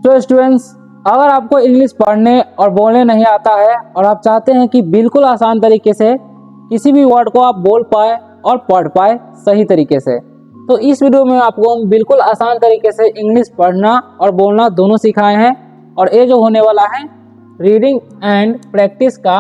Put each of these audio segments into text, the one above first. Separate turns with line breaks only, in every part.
तो स्टूडेंट्स, अगर आपको इंग्लिश पढ़ने और बोलने नहीं आता है और आप चाहते हैं कि बिल्कुल आसान तरीके से किसी भी वर्ड को आप बोल पाए और पढ़ पाए सही तरीके से, तो इस वीडियो में आपको हम बिल्कुल आसान तरीके से इंग्लिश पढ़ना और बोलना दोनों सिखाए हैं। और ये जो होने वाला है रीडिंग एंड प्रैक्टिस का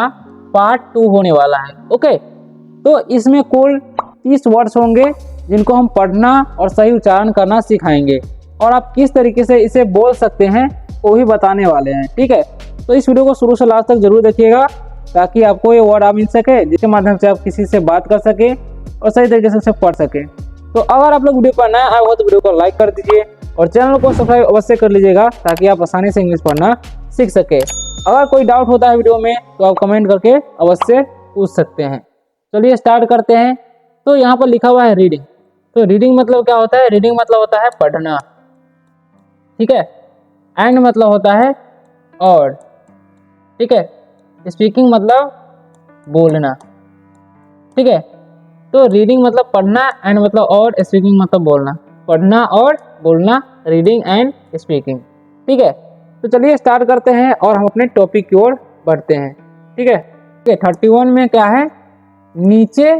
पार्ट 2 होने वाला है। ओके, तो इसमें कुल 30 वर्ड्स होंगे जिनको हम पढ़ना और सही उच्चारण करना सिखाएंगे और आप किस तरीके से इसे बोल सकते हैं वो भी बताने वाले हैं। ठीक है, तो इस वीडियो को शुरू से लास्ट तक जरूर देखिएगा ताकि आपको ये वर्ड आ मिल सके जिसके माध्यम से आप किसी से बात कर सके और सही तरीके से उसे पढ़ सके। तो अगर आप लोग वीडियो पर नए आए हो तो वीडियो को लाइक कर दीजिए और चैनल को सब्सक्राइब अवश्य कर लीजिएगा ताकि आप आसानी से इंग्लिश पढ़ना सीख सके। अगर कोई डाउट होता है वीडियो में तो आप कमेंट करके अवश्य पूछ सकते हैं। चलिए स्टार्ट करते हैं। तो यहाँ पर लिखा हुआ है रीडिंग। तो रीडिंग मतलब क्या होता है? रीडिंग मतलब होता है पढ़ना। ठीक है, एंड मतलब होता है और। ठीक है, स्पीकिंग मतलब बोलना। ठीक है, तो रीडिंग मतलब पढ़ना, एंड मतलब और, स्पीकिंग मतलब बोलना। पढ़ना और बोलना, रीडिंग एंड स्पीकिंग। ठीक है, तो चलिए स्टार्ट करते हैं और हम अपने टॉपिक की ओर बढ़ते हैं। ठीक है, 31 में क्या है? नीचे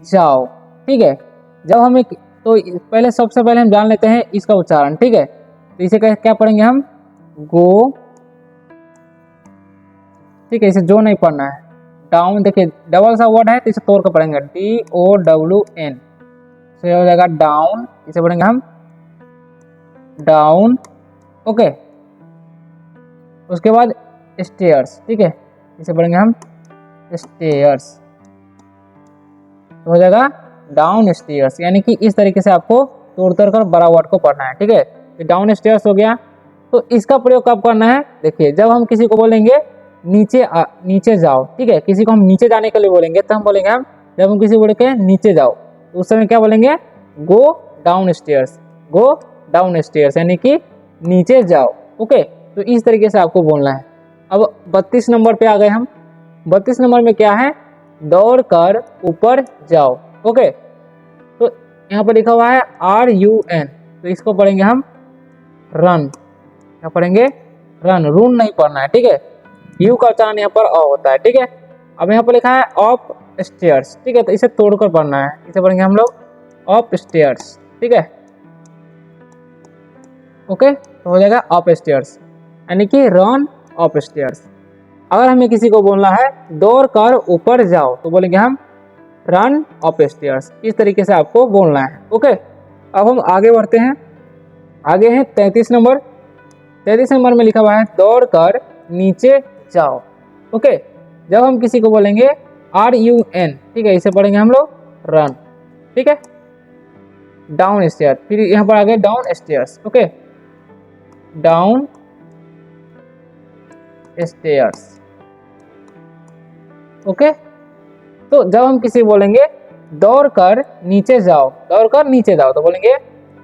जाओ। ठीक है, जब हम तो पहले सबसे पहले हम जान लेते हैं इसका उच्चारण। ठीक है, तो इसे क्या पढ़ेंगे हम? गो। ठीक है, इसे जो नहीं पढ़ना है। डाउन, देखिए डबल सा वर्ड है तो इसे तोड़ कर पढ़ेंगे, DOWN। तो हो जाएगा डाउन, इसे पढ़ेंगे हम डाउन। ओके, उसके बाद स्टेयर्स। ठीक है, इसे पढ़ेंगे हम स्टेयर्स। तो हो जाएगा डाउन स्टेयर्स। यानी कि इस तरीके से आपको तोड़ तोड़ कर बड़ा वर्ड को पढ़ना है। ठीक है, तो डाउन स्टेयर्स हो गया। तो इसका प्रयोग कब करना है? देखिए, जब हम किसी को बोलेंगे नीचे जाओ। ठीक है, किसी को हम नीचे जाने के लिए बोलेंगे तो हम बोलेंगे जब हम किसी को बोलेंगे नीचे जाओ तो उस समय क्या बोलेंगे? Go down stairs. Go down stairs यानी कि नीचे जाओ। ओके, तो इस तरीके से आपको बोलना है। अब 32 नंबर पे आ गए हम। 32 नंबर में क्या है? दौड़ कर ऊपर जाओ। ओके, तो यहाँ पर लिखा हुआ है RUN, तो इसको पढ़ेंगे हम रन। क्या पढ़ेंगे? रन। रून नहीं पढ़ना है। ठीक है, यू का उच्चारण यहाँ पर अ होता है। ठीक है, अब यहाँ पर लिखा है ऑफ स्टेयर्स। ठीक है, तो इसे तोड़कर पढ़ना है। इसे पढ़ेंगे हम लोग ऑफ स्टेयर्स। ठीक है, ओके, तो हो जाएगा ऑफ स्टेयर्स यानी कि रन ऑफ स्टेयर्स। अगर हमें किसी को बोलना है दौड़ कर ऊपर जाओ तो बोलेंगे हम रन ऑफ स्टेयर्स। इस तरीके से आपको बोलना है। ओके, अब हम आगे बढ़ते हैं। आगे है 33 नंबर। 33 नंबर में लिखा हुआ है दौड़ कर नीचे जाओ। ओके, जब हम किसी को बोलेंगे RUN, ठीक है, इसे पढ़ेंगे हम लोग रन। ठीक है, डाउन स्टेयर। फिर यहाँ पर आ गए down stairs. Okay, down stairs. Okay, तो जब हम किसी बोलेंगे दौड़ कर नीचे जाओ, दौड़ कर नीचे जाओ तो बोलेंगे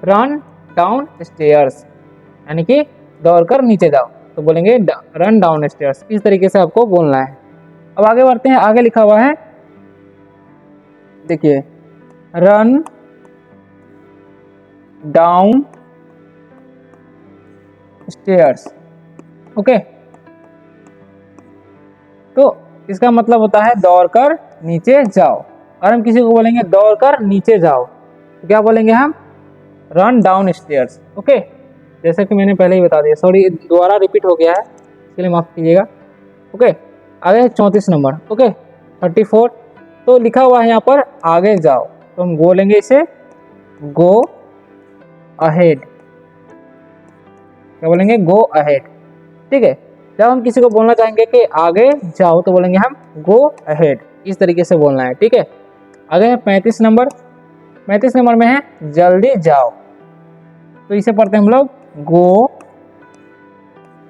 रन डाउन स्टेयर्स यानी कि दौड़ कर नीचे जाओ तो बोलेंगे रन डाउन स्टेयर्स। इस तरीके से आपको बोलना है। अब आगे बढ़ते हैं। आगे लिखा हुआ है, देखिए, रन डाउन स्टेयर्स। ओके, तो इसका मतलब होता है दौड़कर नीचे जाओ। और हम किसी को बोलेंगे दौड़कर नीचे जाओ तो क्या बोलेंगे हम? Run down stairs. ओके, जैसे कि मैंने पहले ही बता दिया, सॉरी दोबारा रिपीट हो गया है, इसके लिए माफ कीजिएगा। ओके, आगे 34 नंबर। ओके, 34। तो लिखा हुआ है यहाँ पर आगे जाओ तो हम बोलेंगे इसे गो अहेड। क्या बोलेंगे? Go ahead. ठीक है, जब हम किसी को बोलना चाहेंगे कि आगे जाओ तो बोलेंगे हम गो अहेड। इस तरीके से बोलना है। ठीक है, आगे है 35 नंबर। 35 नंबर में है जल्दी जाओ, तो इसे पढ़ते हैं हम लोग गो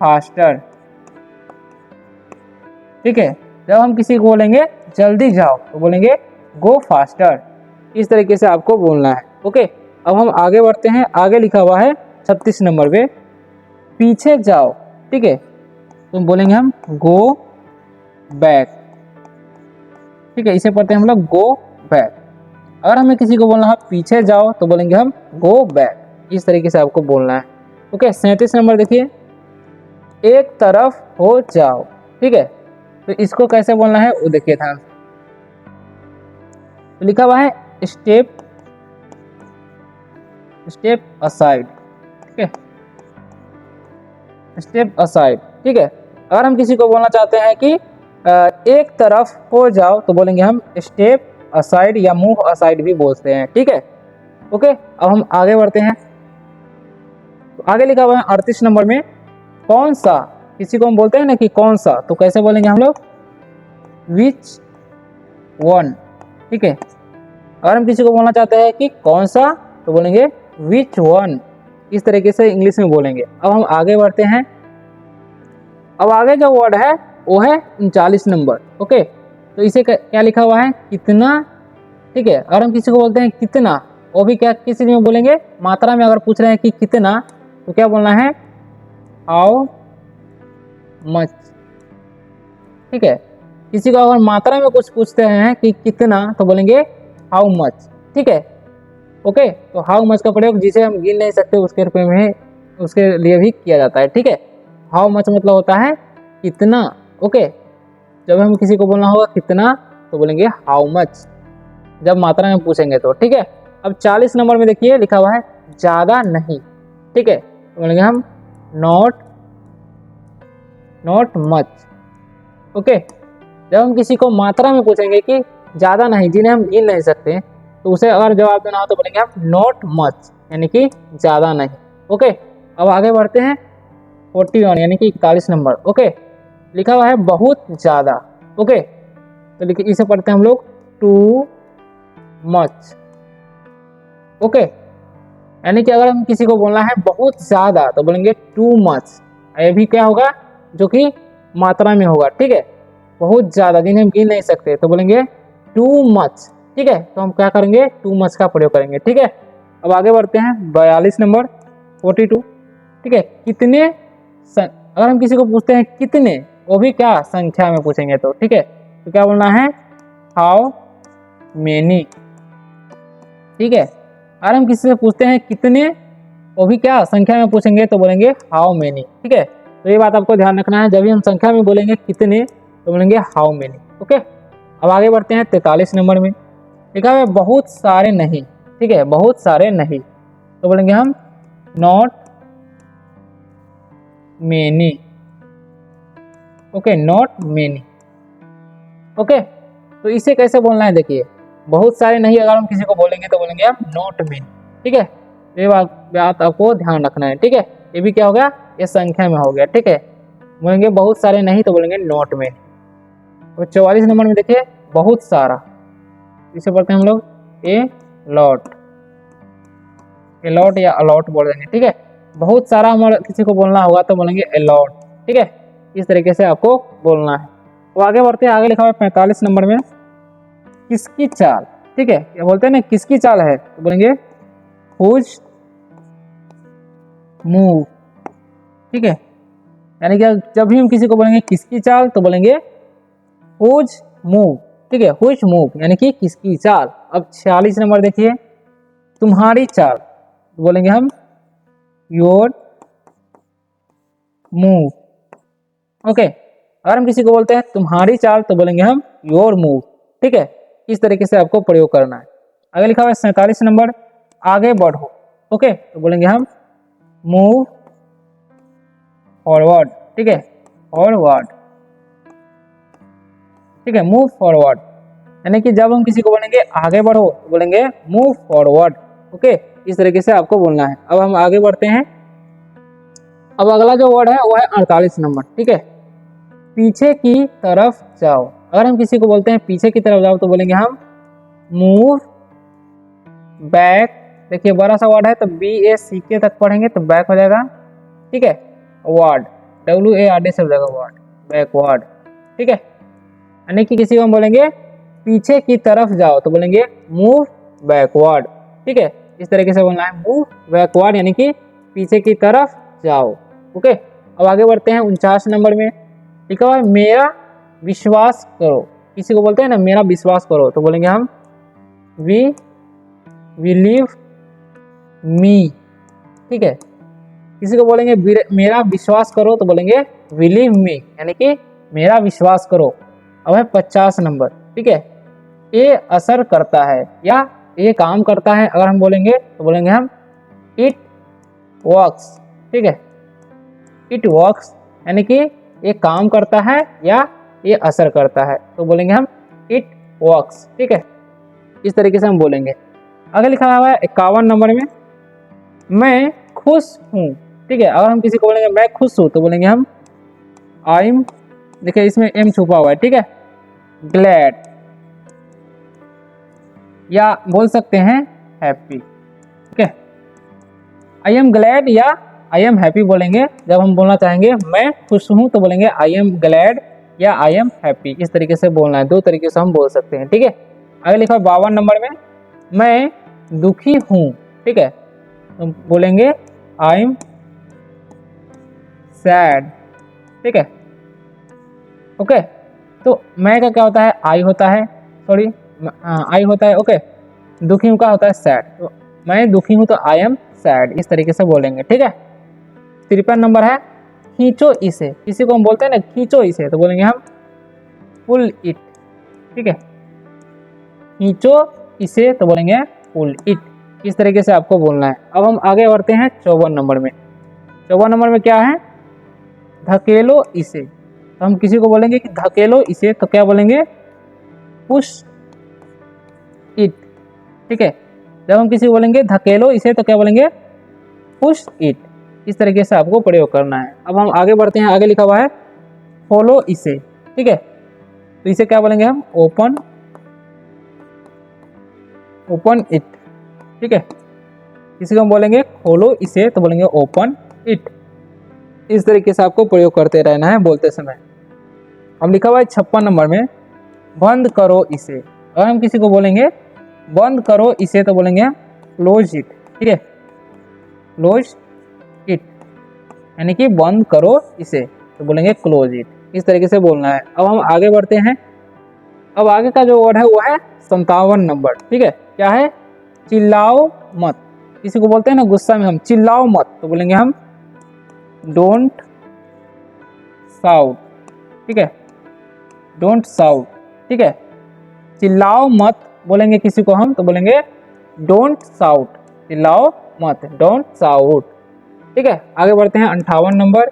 फास्टर। ठीक है, जब हम किसी को बोलेंगे जल्दी जाओ तो बोलेंगे गो फास्टर। इस तरीके से आपको बोलना है। ओके, अब हम आगे बढ़ते हैं। आगे लिखा हुआ है 36 नंबर पे पीछे जाओ। ठीक है, तो बोलेंगे हम गो बैक। ठीक है, इसे पढ़ते हैं हम लोग गो बैक। अगर हमें किसी को बोलना है पीछे जाओ तो बोलेंगे हम गो बैक। इस तरीके से आपको बोलना है। ओके, 37 नंबर देखिए। एक तरफ हो जाओ। ठीक है, तो इसको कैसे बोलना है वो देखिए ध्यान से। तो लिखा हुआ है स्टेप असाइड। ठीक है, स्टेप असाइड। ठीक है, अगर हम किसी को बोलना चाहते हैं कि एक तरफ हो जाओ तो बोलेंगे हम स्टेप असाइड या मूव असाइड भी बोलते हैं। ठीक है, ओके। अब हम आगे बढ़ते हैं। तो आगे लिखा हुआ है 38 नंबर में कौन सा। किसी को हम बोलते हैं ना कि कौन सा, तो कैसे बोलेंगे हम लोग, विच वन। ठीक है, अगर हम किसी को बोलना चाहते हैं कि कौन सा तो बोलेंगे विच वन। इस तरीके से इंग्लिश में बोलेंगे। अब हम आगे बढ़ते हैं। अब आगे जो वर्ड है वो है 39 नंबर। ओके, तो इसे क्या लिखा हुआ है, कितना। ठीक है, अगर हम किसी को बोलते हैं कितना, वो भी क्या किस चीज में बोलेंगे, मात्रा में। अगर पूछ रहे हैं कि कितना तो क्या बोलना है, हाउ मच। ठीक है, किसी को अगर मात्रा में कुछ पूछते हैं कि कितना तो बोलेंगे हाउ मच। ठीक है, ओके। तो हाउ मच का प्रयोग जिसे हम गिन नहीं सकते उसके रूप में उसके लिए भी किया जाता है। ठीक है, हाउ मच मतलब होता है कितना। ओके, जब हम किसी को बोलना होगा कितना तो बोलेंगे हाउ मच, जब मात्रा में पूछेंगे तो। ठीक है, अब 40 नंबर में देखिए लिखा हुआ है ज्यादा नहीं। ठीक है, तो बोलेंगे हम नॉट मच। ओके, जब हम किसी को मात्रा में पूछेंगे कि ज्यादा नहीं, जिन्हें हम गिन नहीं सकते, तो उसे अगर जवाब देना हो तो बोलेंगे हम नॉट मच, यानी कि ज्यादा नहीं। ओके, अब आगे बढ़ते हैं 41 यानी कि 41 नंबर। ओके, लिखा हुआ है बहुत ज्यादा। ओके, तो लिखिए इसे पढ़ते हैं हम लोग टू मच। ओके, यानी कि अगर हम किसी को बोलना है बहुत ज्यादा तो बोलेंगे टू मच। ये भी क्या होगा, जो कि मात्रा में होगा। ठीक है, बहुत ज्यादा, जिन्हें हम गिन नहीं सकते तो बोलेंगे टू मच। ठीक है, तो हम क्या करेंगे, टू मच का प्रयोग करेंगे। ठीक है, अब आगे बढ़ते हैं 42 नंबर 42। ठीक है, कितने अगर हम किसी को पूछते हैं कितने, वो भी क्या संख्या में पूछेंगे तो। ठीक है, तो क्या बोलना है, हाउ मेनी। ठीक है, अगर हम किसी से पूछते हैं कितने, वो भी क्या संख्या में पूछेंगे तो बोलेंगे हाउ मेनी। ठीक है, तो ये बात आपको ध्यान रखना है, जब भी हम संख्या में बोलेंगे कितने तो बोलेंगे हाउ मेनी। ओके, अब आगे बढ़ते हैं 43 नंबर में लिखा है बहुत सारे नहीं। ठीक है, बहुत सारे नहीं तो बोलेंगे हम not many. Okay, not many. Okay, तो इसे कैसे बोलना है, देखिए बहुत सारे नहीं अगर हम किसी को बोलेंगे तो बोलेंगे हम नॉट मेनी। ठीक है, ये बात आपको ध्यान रखना है। ठीक है, ये भी क्या हो गया, ये संख्या में हो गया। ठीक है, बोलेंगे बहुत सारे नहीं तो बोलेंगे नॉट मेनी। तो 44 नंबर में देखिए बहुत सारा, इसे पढ़ते हैं हम लोग ए लॉट। ए लॉट या अलॉट बोल देंगे। ठीक है, बहुत सारा हमारे किसी को बोलना होगा तो बोलेंगे ए लॉट। ठीक है, इस तरीके से आपको बोलना है। तो आगे बढ़ते हैं, आगे लिखा हुआ है 45 नंबर में किसकी चाल। ठीक है, ये बोलते हैं ना किसकी चाल है तो बोलेंगे हुज मूव। ठीक है, यानी कि जब भी हम किसी को बोलेंगे किसकी चाल तो बोलेंगे हुज मूव। ठीक है, हुज मूव यानी कि किसकी चाल। अब 46 नंबर देखिए तुम्हारी चाल तो बोलेंगे हम योर मूव। ओके, अगर हम किसी को बोलते हैं तुम्हारी चाल तो बोलेंगे हम योर मूव। ठीक है, इस तरीके से आपको प्रयोग करना है। आगे लिखा हुआ है 47 नंबर आगे बढ़ो। ओके, तो बोलेंगे हम मूव फॉरवर्ड। ठीक है, फॉरवर्ड। ठीक है, मूव फॉरवर्ड यानी कि जब हम किसी को बोलेंगे आगे बढ़ो तो बोलेंगे मूव फॉरवर्ड। ओके, इस तरीके से आपको बोलना है। अब हम आगे बढ़ते हैं। अब अगला जो वर्ड है वो है 48 नंबर। ठीक है, पीछे की तरफ जाओ। अगर हम किसी को बोलते हैं पीछे की तरफ जाओ तो बोलेंगे हम मूव बैक। देखिए बड़ा सा वर्ड है तो BACK तक पढ़ेंगे तो बैक हो जाएगा। ठीक है, वर्ड WARD से हो जाएगा वर्ड, बैकवर्ड। ठीक है, यानी कि किसी को हम बोलेंगे पीछे की तरफ जाओ तो बोलेंगे मूव बैकवर्ड। ठीक है, इस तरीके से बोलना है मूव बैकवर्ड यानी कि पीछे की तरफ जाओ। ओके, अब आगे बढ़ते हैं 49 नंबर में लिखा हुआ है मेरा विश्वास करो। किसी को बोलते हैं ना मेरा विश्वास करो तो बोलेंगे हम वी बिलीव मी। ठीक है, किसी को बोलेंगे मेरा विश्वास करो तो बोलेंगे बिलीव मी, यानी कि मेरा विश्वास करो। अब है 50 नंबर, ठीक है। ये असर करता है या ये काम करता है, अगर हम बोलेंगे तो बोलेंगे हम इट वर्क्स, ठीक है। इट वर्क्स यानी कि ये काम करता है या ये असर करता है, तो बोलेंगे हम इट वर्क्स, ठीक है। इस तरीके से हम बोलेंगे। आगे लिखा हुआ है 51 नंबर में, मैं खुश हूँ, ठीक है। अगर हम किसी को बोलेंगे मैं खुश हूँ तो बोलेंगे हम आई एम, देखिए इसमें एम छुपा हुआ है, ठीक है, ग्लैड, या बोल सकते हैं हैप्पी, ठीक है। आई एम ग्लैड या आई एम हैप्पी बोलेंगे जब हम बोलना चाहेंगे मैं खुश हूँ तो बोलेंगे आई एम ग्लैड या आई एम हैप्पी। इस तरीके से बोलना है, दो तरीके से हम बोल सकते हैं, ठीक है। आगे लिखा 52 नंबर में, मैं दुखी हूँ, ठीक है, तो बोलेंगे आई एम सैड, ठीक है। ओके, तो मैं का क्या होता है, आई होता है, सॉरी आई होता है, ओके। दुखी हूँ का होता है सैड, तो मैं दुखी हूँ तो आई एम सैड, इस तरीके से बोलेंगे, ठीक है। 53 नंबर है, खींचो इसे, किसी को हम बोलते हैं ना खींचो इसे, तो बोलेंगे हम पुल इट, ठीक है। खींचो इसे तो बोलेंगे पुल इट, इस तरीके से आपको बोलना है। अब हम आगे बढ़ते हैं 54 नंबर में। 54 नंबर में क्या है, धकेलो इसे, तो हम किसी को बोलेंगे कि धकेलो इसे तो क्या बोलेंगे पुश इट, ठीक है। जब हम किसी को बोलेंगे धकेलो इसे तो क्या बोलेंगे पुश इट, इस तरीके से आपको प्रयोग करना है। अब हम आगे बढ़ते हैं, आगे लिखा हुआ है फॉलो इसे, ठीक है, तो इसे क्या बोलेंगे हम ओपन इट, ठीक है। किसी को हम बोलेंगे खोलो इसे तो बोलेंगे ओपन इट, इस तरीके से आपको प्रयोग करते रहना है बोलते समय। अब लिखा हुआ है 56 नंबर में, बंद करो इसे, अगर हम किसी को बोलेंगे बंद करो इसे तो बोलेंगे क्लोज इट, ठीक है, क्लोज इट यानी कि बंद करो इसे तो बोलेंगे क्लोज इट, इस तरीके से बोलना है। अब हम आगे बढ़ते हैं। अब आगे का जो वर्ड है वो है 57 नंबर, ठीक है। क्या है, चिल्लाओ मत, किसी को बोलते हैं ना गुस्सा में हम चिल्लाओ मत तो बोलेंगे हम डोंट साउट, ठीक है, डोंट साउट, ठीक है। चिल्लाओ मत बोलेंगे किसी को हम तो बोलेंगे डोंट साउट, चिल्लाओ मत, डोंट साउट, ठीक है। आगे बढ़ते हैं 58 नंबर,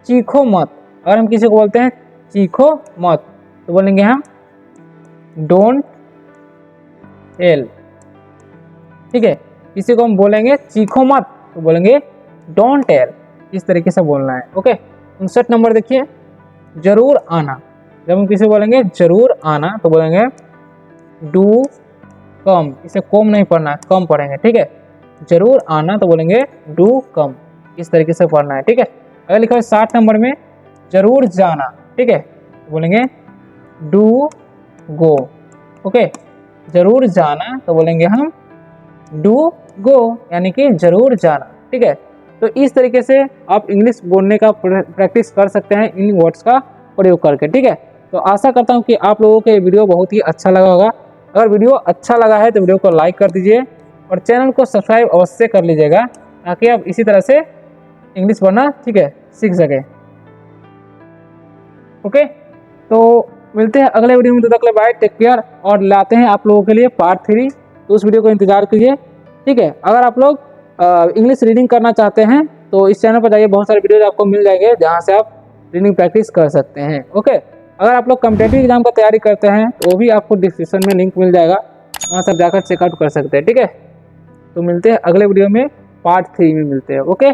चीखो मत, अगर हम किसी को बोलते हैं चीखो मत तो बोलेंगे हम डोंट टेल, ठीक है। किसी को हम बोलेंगे चीखो मत तो बोलेंगे डोंट टेल, इस तरीके से बोलना है, ओके। 59 नंबर देखिए, जरूर आना, जब हम किसी को बोलेंगे जरूर आना तो बोलेंगे डू कम, इसे कम नहीं पढ़ना, कम पढ़ेंगे, ठीक है। जरूर आना तो बोलेंगे डू कम, इस तरीके से पढ़ना है, ठीक है। अगर लिखा है 60 नंबर में, जरूर जाना, ठीक है, तो बोलेंगे डू गो, ओके। जरूर जाना तो बोलेंगे हम डू गो यानी कि जरूर जाना, ठीक है। तो इस तरीके से आप इंग्लिश बोलने का प्रैक्टिस कर सकते हैं इन वर्ड्स का प्रयोग करके, ठीक है। तो आशा करता हूँ कि आप लोगों को ये वीडियो बहुत ही अच्छा लगा होगा। अगर वीडियो अच्छा लगा है तो वीडियो को लाइक कर दीजिए और चैनल को सब्सक्राइब अवश्य कर लीजिएगा ताकि आप इसी तरह से इंग्लिश पढ़ना, ठीक है, सीख सके। ओके, तो मिलते हैं अगले वीडियो में, तब तक बाय, टेक केयर, और लाते हैं आप लोगों के लिए पार्ट 3, तो उस वीडियो को इंतजार कीजिए, ठीक है। अगर आप लोग इंग्लिश रीडिंग करना चाहते हैं तो इस चैनल पर जाइए, बहुत सारे वीडियोज आपको मिल जाएंगे जहाँ से आप रीडिंग प्रैक्टिस कर सकते हैं, ओके। अगर आप लोग कॉम्पिटिटिव एग्जाम का तैयारी करते हैं तो वो भी आपको डिस्क्रिप्शन में लिंक मिल जाएगा, वहाँ से जाकर चेकआउट कर सकते हैं, ठीक है। तो मिलते हैं अगले वीडियो में, पार्ट 3 में मिलते हैं, ओके।